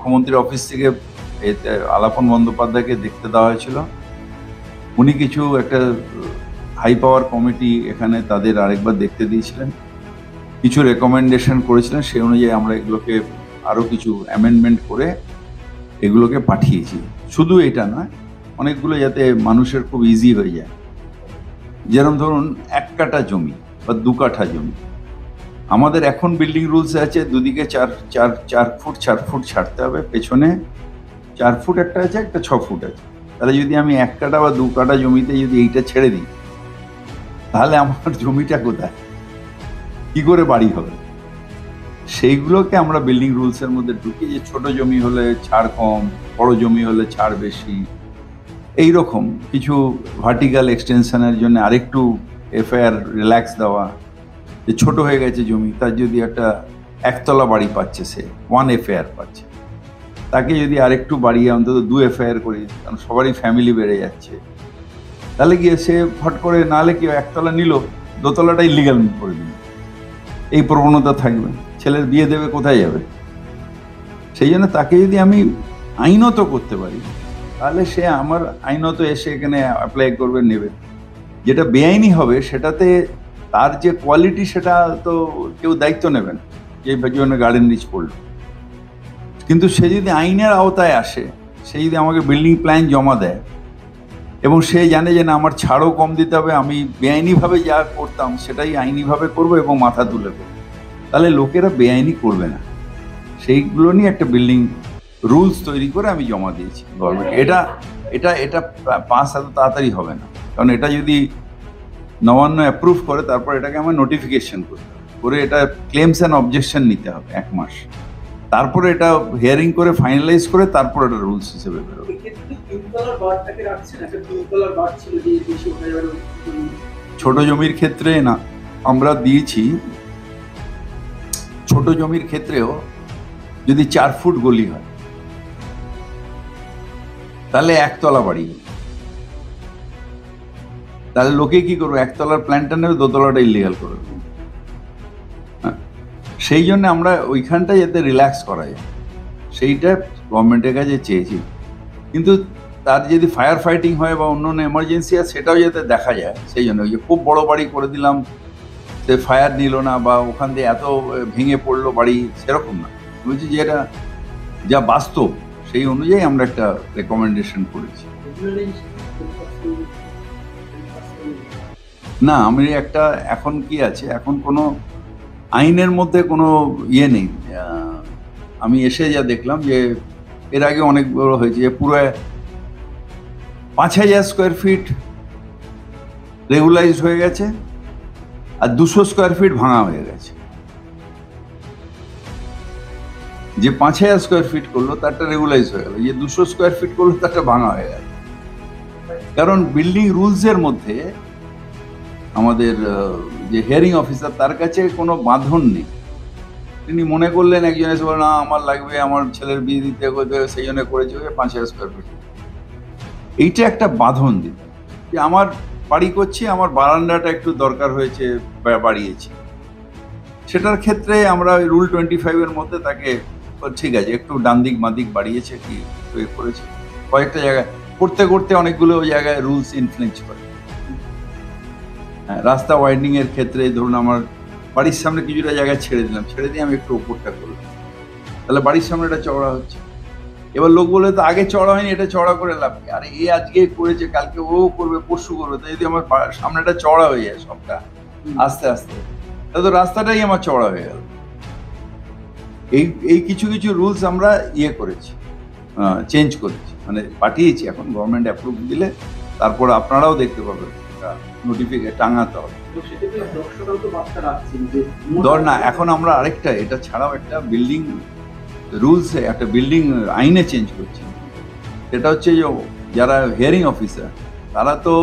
মুখ্যমন্ত্রীর অফিস থেকে আলাপন বন্দ্যোপাধ্যায়কে দেখতে দেওয়া হয়েছিল। উনি কিছু একটা হাই পাওয়ার কমিটি এখানে তাদের আরেকবার দেখতে দিয়েছিলেন, কিছু রেকমেন্ডেশন করেছিলেন, সেই অনুযায়ী আমরা এগুলোকে আরও কিছু অ্যামেন্ডমেন্ট করে এগুলোকে পাঠিয়েছি। শুধু এটা নয়, অনেকগুলো যাতে মানুষের খুব ইজি হয়ে যায়। যেরকম ধরুন 1 কাঠা জমি বা 2 কাঠা জমি, আমাদের এখন বিল্ডিং রুলস আছে দুদিকে 4 ফুট 4 ফুট ছাড়তে হবে, পেছনে 4 ফুট একটা আছে, একটা 6 ফুট আছে। তাহলে যদি আমি 1 কাঠা বা 2 কাঠা জমিতে যদি এইটা ছেড়ে দিই, তাহলে আমার জমিটা কোথায়, কি করে বাড়ি হবে? সেইগুলোকে আমরা বিল্ডিং রুলসের মধ্যে ঢুকি, যে ছোট জমি হলে ছাড় কম, বড় জমি হলে ছাড় বেশি। এইরকম কিছু ভার্টিক্যাল এক্সটেনশনের জন্য আরেকটু এফআইআর রিল্যাক্স দেওয়া, যে ছোট হয়ে গেছে জমি, তার যদি একটা 1 তলা বাড়ি পাচ্ছে, সে 1 এফআইআর পাচ্ছে, তাকে যদি আরেকটু বাড়িয়ে অন্তত 2 এফআইআর করি, কারণ সবারই ফ্যামিলি বেড়ে যাচ্ছে, তাহলে গিয়ে সে ফট করে, নাহলে কেউ 1 তলা নিল, 2 তলাটাই লিগাল করে দিল, এই প্রবণতা থাকবে। ছেলের বিয়ে দেবে, কোথায় যাবে? সেই জন্য তাকে যদি আমি আইনত করতে পারি, তাহলে সে আমার আইনত এসে এখানে অ্যাপ্লাই করবে, নেবে। যেটা বেআইনি হবে সেটাতে তার যে কোয়ালিটি, সেটা তো কেউ দায়িত্ব নেবে না, যে জন্য গার্ডেন রিচ পড়লো। কিন্তু সে যদি আইনের আওতায় আসে, সে যদি আমাকে বিল্ডিং প্ল্যান জমা দেয় এবং সে জানে যে না, আমার ছাড়ও কম দিতে হবে, আমি বেআইনিভাবে যা করতাম সেটাই আইনিভাবে করবো এবং মাথা তুলে করবো, তাহলে লোকেরা বেআইনি করবে না। সেইগুলো নিয়ে একটা বিল্ডিং রুলস তৈরি করে আমি জমা দিয়েছি গভর্নমেন্ট। এটা পাস এত তাড়াতাড়ি হবে না, কারণ এটা যদি নবান্ন অ্যাপ্রুভ করে, তারপর এটাকে আমার নোটিফিকেশন করতে হবে, করে এটা ক্লেমস অ্যান্ড অবজেকশন নিতে হবে 1 মাস, তারপরে এটা হিয়ারিং করে ফাইনালাইজ করে তারপর এটা রুলস হিসেবে বেরোবে। ছোট জমির ক্ষেত্রে না, আমরা দিয়েছি ছোট জমির ক্ষেত্রেও যদি 4 ফুট গলি হয়, তাহলে 1 তলা বাড়ি, তাহলে লোকে কি করবে, 1 তলার প্ল্যানটা নেবে, 2 তলাটা ইলিগাল করে দেবে। সেই জন্য আমরা ওইখানটা যাতে রিল্যাক্স করা যায়, সেইটা গভর্নমেন্টের কাছে চেয়েছি। কিন্তু তার যদি ফায়ার ফাইটিং হয় বা অন্য অন্য এমার্জেন্সি আছে, সেটাও যাতে দেখা যায়। সেই জন্য ওই যে খুব বড় বাড়ি করে দিলাম, সে ফায়ার নিল না, বা ওখান দিয়ে এত ভেঙে পড়লো বাড়ি, সেরকম না। বলছি যে এটা যা বাস্তব, সেই অনুযায়ী আমরা একটা রেকমেন্ডেশন করেছি। না, আমি একটা, এখন কি আছে, এখন কোনো আইনের মধ্যে কোনো ইয়ে নেই। আমি এসে যা দেখলাম, যে এর আগে অনেক বড় হয়েছে, যে পুরো 5000 স্কোয়ার ফিট রেগুলাইজড হয়ে গেছে, আর 200 স্কোয়ার ফিট ভাঙা হয়ে গেছে। যে 5000 স্কোয়ার ফিট করলো তারটা রেগুলাইজ হয়ে গেল, যে 200 স্কোয়ার ফিট করলো তারটা ভাঙা হয়ে গেল। কারণ বিল্ডিং রুলসের মধ্যে আমাদের যে হিয়ারিং অফিসার, তার কাছে কোনো বাঁধন নেই। তিনি মনে করলেন, একজন এসে বলেন, না আমার লাগবে, আমার ছেলের বিয়ে দিতে হবে, সেই জন্য করেছে 5000 স্কোয়ার ফিট। এইটা একটা বাঁধন দিতে, যে আমার বাড়ি করছি, আমার বারান্দাটা একটু দরকার হয়েছে, বাড়িয়েছি, সেটার ক্ষেত্রে আমরা রুল 25-এর মধ্যে তাকে, ঠিক আছে, একটু ডান দিক বাঁ দিক বাড়িয়েছে, কি করেছে, কয়েকটা জায়গায় করতে করতে অনেকগুলো জায়গায় রুলস ইনফ্লুয়েন্স করে। হ্যাঁ, রাস্তা ওয়াইডনিং এর ক্ষেত্রে ধরুন আমার বাড়ির সামনে কিছুটা জায়গায় ছেড়ে দিলাম, ছেড়ে দিয়ে আমি একটু ওপরটা করলাম, তাহলে বাড়ির সামনে এটা চওড়া হচ্ছে। এবার লোক বলে, তো আগে চওড়া হয়নি, এটা চওড়া করে লাভ কি? আরে এ আজকে করেছে, কালকে ও করবে, পরশু করবে, তাই যদি আমার সামনেটা চওড়া হয়ে যায় সবটা আস্তে আস্তে, তাহলে তো রাস্তাটাই আমার চওড়া হয়ে গেল। এই কিছু কিছু রুলস আমরা করেছি, চেঞ্জ করেছি, মানে পাঠিয়েছি। এখন গভর্নমেন্ট অ্যাপ্রুভ দিলে তারপর আপনারাও দেখতে পাবেন, নোটিফিকেশন টাঙাতে হবে। না, এখন আমরা আরেকটা, এটা ছাড়াও একটা বিল্ডিং রুলস, একটা বিল্ডিং আইনে চেঞ্জ করছি। সেটা হচ্ছে যে যারা হিয়ারিং অফিসার, তারা তো,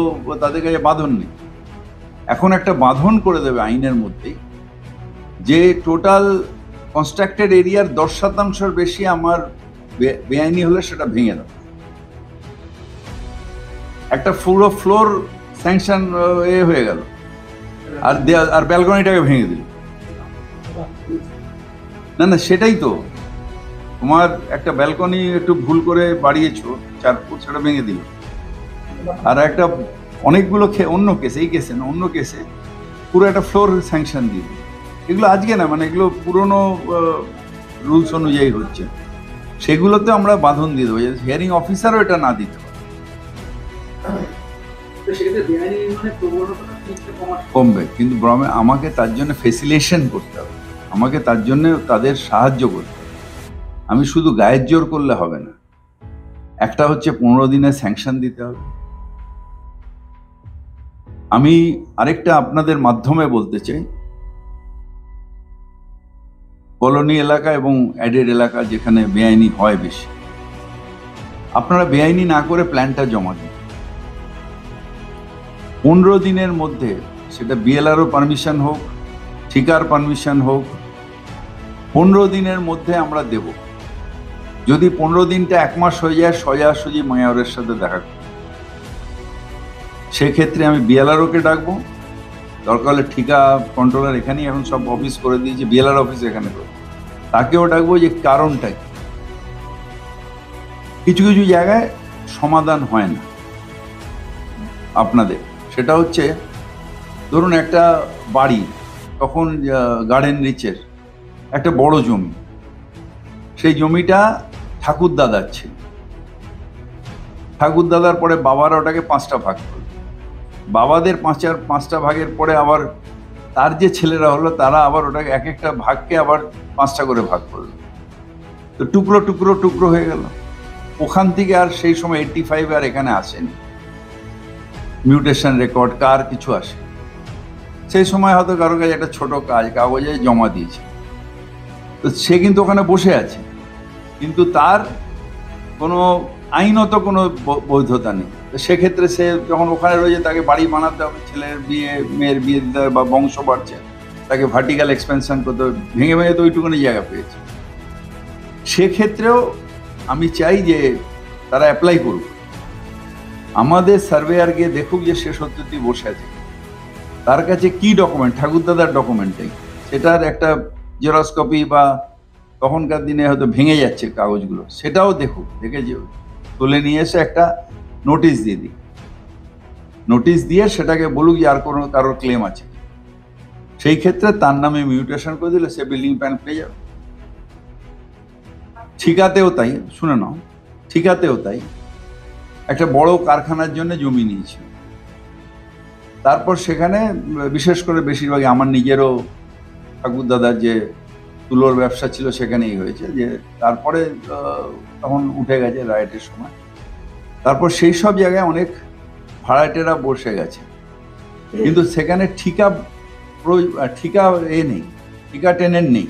তাদের কাছে বাঁধন নেই। এখন একটা বাঁধন করে দেবে আইনের মধ্যেই, যে টোটাল কনস্ট্রাক্টেড এরিয়ার 10% বেশি আমার বেআইনি হলে সেটা ভেঙে দেবে। একটা পুরো ফ্লোর স্যাংশন হয়ে গেল, আর ব্যালকনিটাকে ভেঙে দিল। না, সেটাই তো, তোমার একটা ব্যালকনি একটু ভুল করে বাড়িয়েছো 4 ফুট, সেটা ভেঙে দিল। আর একটা অনেকগুলো অন্য কেসে, এই কেসে না, অন্য কেসে পুরো একটা ফ্লোর স্যাংশন দিয়ে দিল। এগুলো আজকে না, মানে এগুলো পুরনো রুলস অনুযায়ী হচ্ছে, সেগুলোতে আমরা বাঁধন দিয়ে দেবো, হিয়ারিং অফিসারও এটা না দিতে পারে, কমবে। কিন্তু আমাকে তার জন্য ফেসিলিটেশন করতে হবে, আমাকে তার জন্য তাদের সাহায্য করতে হবে। আমি শুধু গায়ের জোর করলে হবে না। একটা হচ্ছে 15 দিনের স্যাংশন দিতে হবে। আমি আরেকটা আপনাদের মাধ্যমে বলতে চাই, কলোনি এলাকা এবং অ্যাডেড এলাকা যেখানে বেআইনি হয় বেশি, আপনারা বেআইনি না করে প্ল্যানটা জমা দিন। 15 দিনের মধ্যে, সেটা বিএলআরও পারমিশন হোক, ঠিকার পারমিশন হোক, 15 দিনের মধ্যে আমরা দেব। যদি 15 দিনটা 1 মাস হয়ে যায়, সোজাসুজি মেয়রের সাথে দেখা করব। সেক্ষেত্রে আমি বিএলআরওকে ডাকবো, দরকার হলে ঠিকা কন্ট্রোলার এখানেই এখন সব অফিস করে দিয়েছে, বিএলআর অফিস এখানে করে, তাকেও ডাকবো যে কারণটা কি। কিছু কিছু জায়গায় সমাধান হয় না আপনাদের, সেটা হচ্ছে ধরুন একটা বাড়ি, তখন গার্ডেন রিচের একটা বড় জমি, সেই জমিটা ঠাকুরদাদার ছিল। ঠাকুরদাদার পরে বাবারা ওটাকে 5টা ভাগ করল। বাবাদের 5টা ভাগের পরে আবার তার যে ছেলেরা হলো, তারা আবার ওটাকে এক একটা ভাগকে আবার 5টা করে ভাগ করলো। তো টুকরো টুকরো টুকরো হয়ে গেল। ওখান থেকে আর সেই সময় 85 আর এখানে আসেনি মিউটেশন রেকর্ড, কার কিছু আসে। সেই সময় হয়তো কারো কাছে একটা ছোট কাগজে জমা দিয়েছে, তো সে কিন্তু ওখানে বসে আছে, কিন্তু তার কোনো আইনত কোনো বৈধতা নেই। তো সেক্ষেত্রে সে যখন ওখানে রয়েছে, তাকে বাড়ি বানাতে হবে, ছেলের বিয়ে মেয়ের বিয়ে দিতে হবে, বা বংশ বাড়ছে, তাকে ভার্টিক্যাল এক্সপেনশন করতে হবে, ভেঙে ভেঙে তো ওইটুকুনি জায়গা পেয়েছে। সেক্ষেত্রেও আমি চাই যে তারা অ্যাপ্লাই করুক, আমাদের সার্ভেয়ার গিয়ে দেখুক যে সে সত্যি বসে আছে, তার কাছে কি ডকুমেন্ট, ঠাকুরদাদার ডকুমেন্টটাই, সেটার একটা জেরক্স কপি, বা তখনকার দিনে হয়তো ভেঙে যাচ্ছে কাগজগুলো, সেটাও দেখুক, দেখে যে তুলে নিয়ে এসে একটা নোটিশ দিয়ে দিই, নোটিশ দিয়ে সেটাকে বলুক যে আর কোনো কারোর ক্লেম আছে। সেই ক্ষেত্রে তার নামে মিউটেশন করে দিলে সে বিল্ডিং প্ল্যান পেয়ে যাবে। ঠিকাতেও তাই, শুনে নাও, ঠিকাতেও তাই, একটা বড় কারখানার জন্য জমি নিয়েছিল, তারপর সেখানে বিশেষ করে বেশিরভাগই আমার নিজেরও ঠাকুরদাদার যে তুলোর ব্যবসা ছিল সেখানেই হয়েছে, যে তারপরে তখন উঠে গেছে রাইটের সময়, তারপর সেই সব জায়গায় অনেক ভাড়াটেরা বসে গেছে, কিন্তু সেখানে ঠিকা নেই, ঠিকা টেনেন্ট নেই,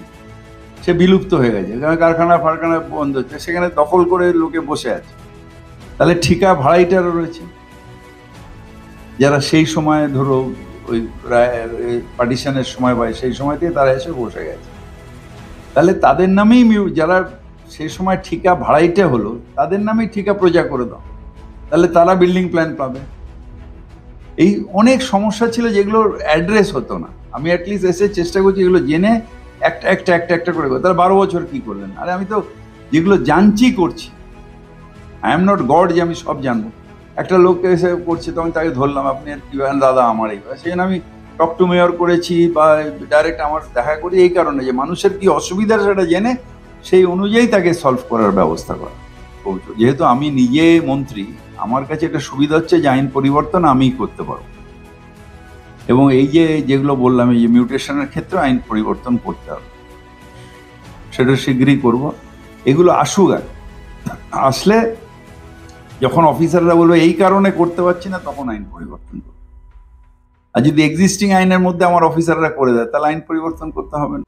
সে বিলুপ্ত হয়ে গেছে, কারখানা ফারখানা বন্ধ হচ্ছে, সেখানে দখল করে লোকে বসে আছে। তাহলে ঠিকা ভাড়াইটারও রয়েছে, যারা সেই সময় ধরো ওই পার্টিশনের সময় বা সেই সময় থেকে তারা এসে বসে গেছে, তাহলে তাদের নামেই যারা সেই সময় ঠিকা ভাড়াইতে হলো, তাদের নামেই ঠিকা প্রজা করে দাও, তাহলে তারা বিল্ডিং প্ল্যান পাবে। এই অনেক সমস্যা ছিল যেগুলোর অ্যাড্রেস হতো না। আমি অ্যাটলিস্ট এসে চেষ্টা করছি এগুলো জেনে একটা করে, তারা 12 বছর কি করলেন? আরে আমি তো যেগুলো জানছি করছি, আই এম নট গড যে আমি সব জানবো। একটা লোককে এসে করছে, তখন তাকে ধরলাম, আপনি কি বলেন দাদা আমার এই, সেই জন্য আমি টক টু মেয়র করেছি বা ডাইরেক্ট আমার দেখা করি, এই কারণে যে মানুষের কি অসুবিধা সেটা জেনে সেই অনুযায়ী তাকে সলভ করার ব্যবস্থা করা। যেহেতু আমি নিজে মন্ত্রী, আমার কাছে একটা সুবিধা হচ্ছে যে আইন পরিবর্তন আমিই করতে পারবো, এবং এই যেগুলো বললাম, এই যে মিউটেশনের ক্ষেত্রে আইন পরিবর্তন করতে হবে, সেটা শীঘ্রই করব। এগুলো আসুক, আসলে যখন অফিসাররা বলবে এই কারণে করতে পারছি না, তখন আইন পরিবর্তন করবো। আর যদি এক্সিস্টিং আইনের মধ্যে আমার অফিসাররা করে দেয়, তাহলে আইন পরিবর্তন করতে হবে না।